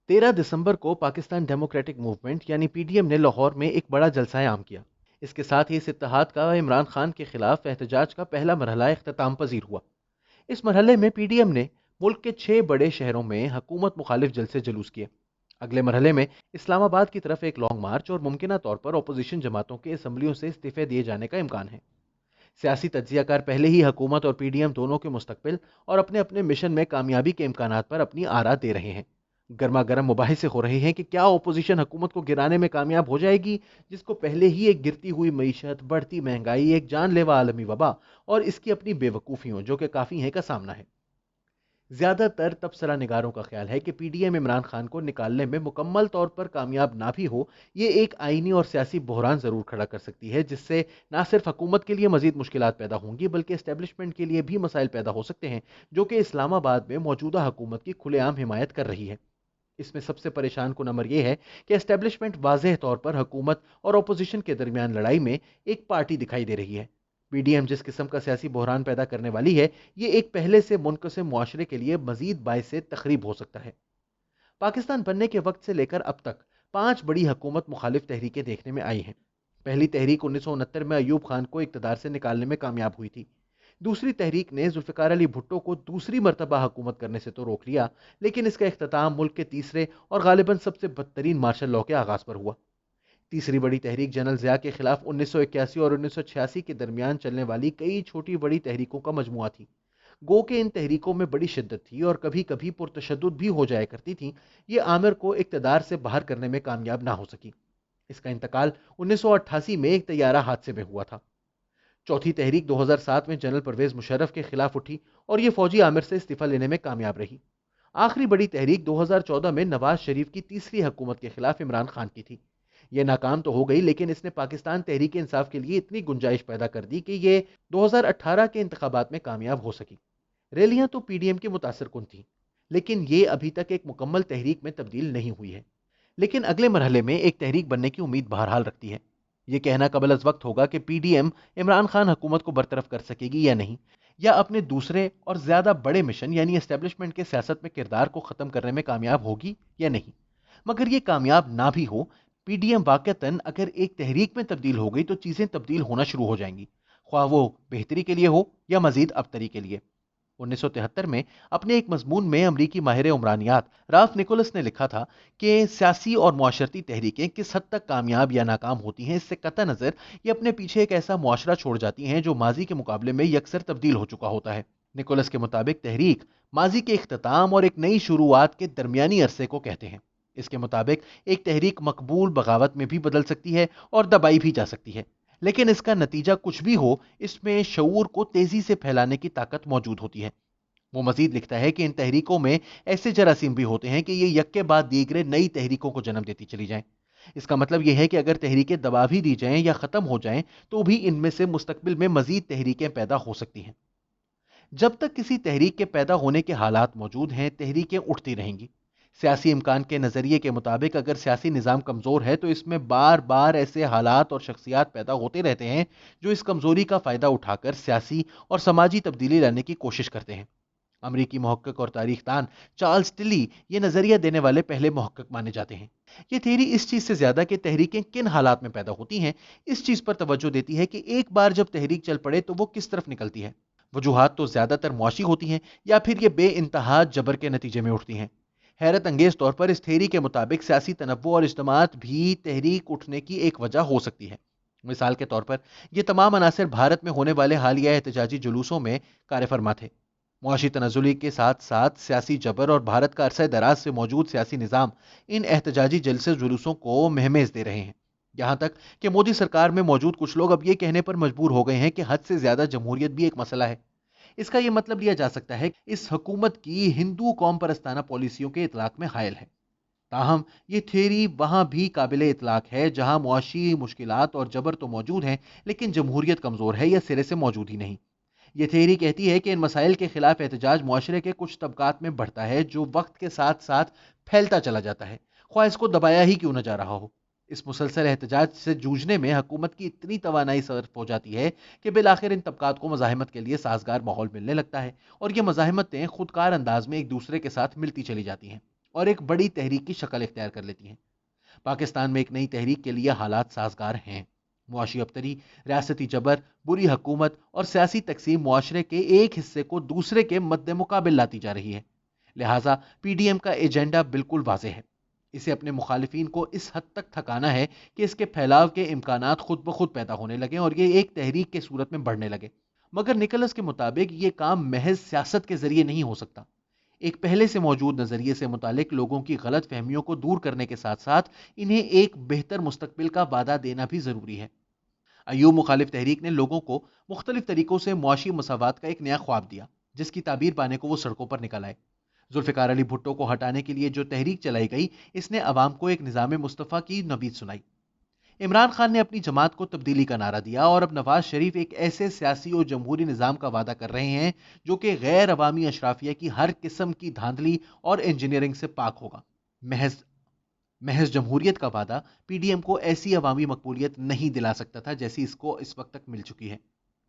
13 दिसंबर को Pakistan democratic movement यानी PDM ने लाहौर में एक बड़ा जलसा आम किया। इसके साथ ही इस इत्तेहाद का इमरान खान के खिलाफ एहतजाज का पहला मरहला इख्तिताम पजीर हुआ। इस मरहले में पीडीएम ने मुल्क के 6 बड़े शहरों में हुकूमत मुखालिफ जलसे जुलूस किए। अगले मरहले में इस्लामाबाद की तरफ एक लॉन्ग मार्च और मुमकिना तौर पर अपोजिशन जमातों के असम्बलियों से इस्तीफे दिए जाने का इम्कान है। सियासी तज्जियाकार पहले ही हुकूमत और पीडीएम दोनों के मुस्तकबिल और अपने अपने मिशन में कामयाबी के इम्कानात पर अपनी आरा दे रहे हैं। गर्मा गर्म मुबाहिसे हो रहे हैं कि क्या ओपोजिशन हुकूमत को गिराने में कामयाब हो जाएगी, जिसको पहले ही एक गिरती हुई मईशत, बढ़ती महंगाई, एक जानलेवा आलमी वबा और इसकी अपनी बेवकूफ़ियों जो कि काफ़ी हैं का सामना है। ज्यादातर तबसरा निगारों का ख्याल है कि पीडीएम इमरान खान को निकालने में मुकम्मल तौर पर कामयाब ना भी हो, ये एक आईनी और सियासी बहरान जरूर खड़ा कर सकती है, जिससे ना सिर्फ हुकूमत के लिए मजीद मुश्किलात पैदा होंगी बल्कि एस्टेब्लिशमेंट के लिए भी मसाइल पैदा हो सकते हैं, जो कि इस्लामाबाद में मौजूदा हुकूमत की खुलेआम हिमायत कर रही है। इसमें सबसे परेशान कुन अमर यह है कि एस्टेब्लिशमेंट वाज़ेह तौर पर हुकूमत और अपोजिशन के दरमियान लड़ाई में एक पार्टी दिखाई दे रही है। पीडीएम जिस किस्म का सियासी बहरान पैदा करने वाली है, ये एक पहले से मुनक़सिम मुआशरे के लिए मजीद बाइस तखरीब हो सकता है। पाकिस्तान बनने के वक्त से लेकर अब तक 5 बड़ी हुकूमत मुखालिफ तहरीकें देखने में आई हैं। पहली तहरीक 1969 में अयूब खान को इक़्तिदार से निकालने में कामयाब हुई थी। दूसरी तहरीक ने जुल्फ़िकार अली भुट्टो को दूसरी मरतबा हुकूमत करने से तो रोक लिया, लेकिन इसका इख्तिताम मुल्क के तीसरे और गालिबन सबसे बदतरीन मार्शल लॉ के आगाज पर हुआ। तीसरी बड़ी तहरीक जनरल ज़िया के खिलाफ 1981 और 1986 के दरमियान चलने वाली कई छोटी बड़ी तहरीकों का मजमुआ थी। गो के इन तहरीकों में बड़ी शिद्दत थी और कभी कभी पुरतशद्दुद भी हो जाया करती थी। ये आमिर को इक़्तिदार से बाहर करने में कामयाब ना हो सकी। इसका इंतकाल 1988 में एक तैयारा हादसे में हुआ था। चौथी तहरीक 2007 में जनरल परवेज मुशर्रफ के खिलाफ उठी और ये फौजी आमिर से इस्तीफा लेने में कामयाब रही। आखिरी बड़ी तहरीक 2014 में नवाज शरीफ की तीसरी हुकूमत के खिलाफ इमरान खान की थी। ये नाकाम तो हो गई, लेकिन इसने पाकिस्तान तहरीक इंसाफ के लिए इतनी गुंजाइश पैदा कर दी कि ये 2018 के इंतखाबात में कामयाब हो सकी। रैलियां तो पीडीएम की मुतासर कुन थी, लेकिन ये अभी तक एक मुकम्मल तहरीक में तब्दील नहीं हुई है। लेकिन अगले मरहले में एक तहरीक बनने की उम्मीद बहरहाल रखती है। यह कहना कबल अज वक्त होगा कि पीडीएम इमरान खान हुकूमत को बरतरफ कर सकेगी या नहीं, या अपने दूसरे और ज्यादा बड़े मिशन यानी एस्टेब्लिशमेंट के सियासत में किरदार को खत्म करने में कामयाब होगी या नहीं। मगर ये कामयाब ना भी हो, पीडीएम वाकईतन अगर एक तहरीक में तब्दील हो गई तो चीजें तब्दील होना शुरू हो जाएंगी, ख्वाह वो बेहतरी के लिए हो या मजीद अबतरी के लिए। 1973 में अपने एक मजमून में अमरीकी माहिर उमरानियात राल्फ निकोलस ने लिखा था कि सियासी और मुआशरती तहरीकें किस हद तक कामयाब या नाकाम होती हैं, इससे कतई नज़र ये अपने पीछे एक ऐसा मुआशरा छोड़ जाती हैं जो माजी के मुकाबले में यकसर तब्दील हो चुका होता है। निकोलस के मुताबिक तहरीक माजी के इख्तिताम और एक नई शुरुआत के दरमियानी अरसे को कहते हैं। इसके मुताबिक एक तहरीक मकबूल बगावत में भी बदल सकती है और दबाई भी जा सकती है, लेकिन इसका नतीजा कुछ भी हो, इसमें शऊर को तेजी से फैलाने की ताकत मौजूद होती है। वो मजीद लिखता है कि इन तहरीकों में ऐसे जरासीम भी होते हैं कि ये यक के बाद दीगरे नई तहरीकों को जन्म देती चली जाएं। इसका मतलब यह है कि अगर तहरीकें दबा भी दी जाएं या खत्म हो जाएं, तो भी इनमें से मुस्तकबिल में मजीद तहरीकें पैदा हो सकती हैं। जब तक किसी तहरीक के पैदा होने के हालात मौजूद हैं, तहरीकें उठती रहेंगी। सियासी इम्कान के नजरिए के मुताबिक अगर सियासी निज़ाम कमज़ोर है तो इसमें बार बार ऐसे हालात और शख्सियात पैदा होते रहते हैं जो इस कमज़ोरी का फ़ायदा उठाकर सियासी और समाजी तब्दीली लाने की कोशिश करते हैं। अमरीकी मुहक्किक और तारीखदान चार्ल्स टिली ये नजरिया देने वाले पहले मुहक्किक माने जाते हैं। ये थ्योरी इस चीज से ज्यादा कि तहरीकें किन हालात में पैदा होती हैं, इस चीज पर तवज्जो देती है कि एक बार जब तहरीक चल पड़े तो वो किस तरफ निकलती है। वजूहात तो ज्यादातर मुआशी होती हैं या फिर ये बे इंतहा जबर के नतीजे में उठती हैं। हैरत अंगेज तौर पर इस थ्योरी के मुताबिक सियासी तनव्वु और इज्तिमात भी तहरीक उठने की एक वजह हो सकती है। मिसाल के तौर पर ये तमाम अनासर भारत में होने वाले हालिया एहतजाजी जुलूसों में कार फरमा थे। मुआशी तनज़ुली के साथ साथ सियासी जबर और भारत का अरसा दराज से मौजूद सियासी निज़ाम इन एहतजाजी जलसे जुलूसों को महमेज दे रहे हैं। यहाँ तक कि मोदी सरकार में मौजूद कुछ लोग अब ये कहने पर मजबूर हो गए हैं कि हद से ज्यादा जमहूरियत भी एक मसला है। इसका यह मतलब लिया जा सकता है कि इस हुकूमत की हिंदू कौम परस्ताना पॉलिसियों के इतलाक में हायल है। ताहम ये थ्योरी वहां भी काबिले इतलाक है जहां मुआशी मुश्किलात और जबर तो मौजूद हैं, लेकिन जमहूरियत कमजोर है या सिरे से मौजूद ही नहीं। ये थ्योरी कहती है कि इन मसाइल के खिलाफ एहतजाज मुआशरे के कुछ तबकात में बढ़ता है जो वक्त के साथ साथ फैलता चला जाता है, ख्वाह इसको दबाया ही क्यों न जा रहा हो। इस मुसलसल एहतजाज से जूझने में हुकूमत की इतनी तवानाई सर्फ हो जाती है कि बिलाखिर इन तबकात को मज़ाहिमत के लिए साजगार माहौल मिलने लगता है और ये मज़ाहिमतें खुदकार अंदाज में एक दूसरे के साथ मिलती चली जाती हैं اور ایک بڑی تحریک کی شکل اختیار کر لیتی ہیں۔ پاکستان میں ایک نئی تحریک کے لیے حالات سازگار ہیں۔ معاشی ابتری، ریاستی جبر، بری حکومت اور سیاسی تقسیم معاشرے کے ایک حصے کو دوسرے کے مد مقابل لاتی جا رہی ہے۔ لہٰذا پی ڈی ایم کا ایجنڈا بالکل واضح ہے۔ اسے اپنے مخالفین کو اس حد تک تھکانا ہے کہ اس کے پھیلاؤ کے امکانات خود بخود پیدا ہونے لگیں اور یہ ایک تحریک کے صورت میں بڑھنے لگے۔ مگر نکلس کے مطابق یہ کام محض سیاست کے ذریعے نہیں ہو سکتا۔ ایک پہلے سے موجود نظریے سے متعلق لوگوں کی غلط فہمیوں کو دور کرنے کے ساتھ ساتھ انہیں ایک بہتر مستقبل کا وعدہ دینا بھی ضروری ہے۔ ایوب مخالف تحریک نے لوگوں کو مختلف طریقوں سے معاشی مساوات کا ایک نیا خواب دیا، جس کی تعبیر پانے کو وہ سڑکوں پر نکل آئے۔ ذوالفقار علی بھٹو کو ہٹانے کے لیے جو تحریک چلائی گئی، اس نے عوام کو ایک نظام مصطفیٰ کی نوید سنائی۔ عمران خان نے اپنی جماعت کو تبدیلی کا نعرہ دیا اور اب نواز شریف ایک ایسے سیاسی اور جمہوری نظام کا وعدہ کر رہے ہیں جو کہ غیر عوامی اشرافیہ کی ہر قسم کی دھاندلی اور انجینئرنگ سے پاک ہوگا۔ محض جمہوریت کا وعدہ پی ڈی ایم کو ایسی عوامی مقبولیت نہیں دلا سکتا تھا جیسی اس کو اس وقت تک مل چکی ہے۔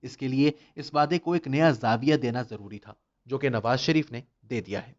اس کے لیے اس وعدے کو ایک نیا زاویہ دینا ضروری تھا، جو کہ نواز شریف نے دے دیا ہے۔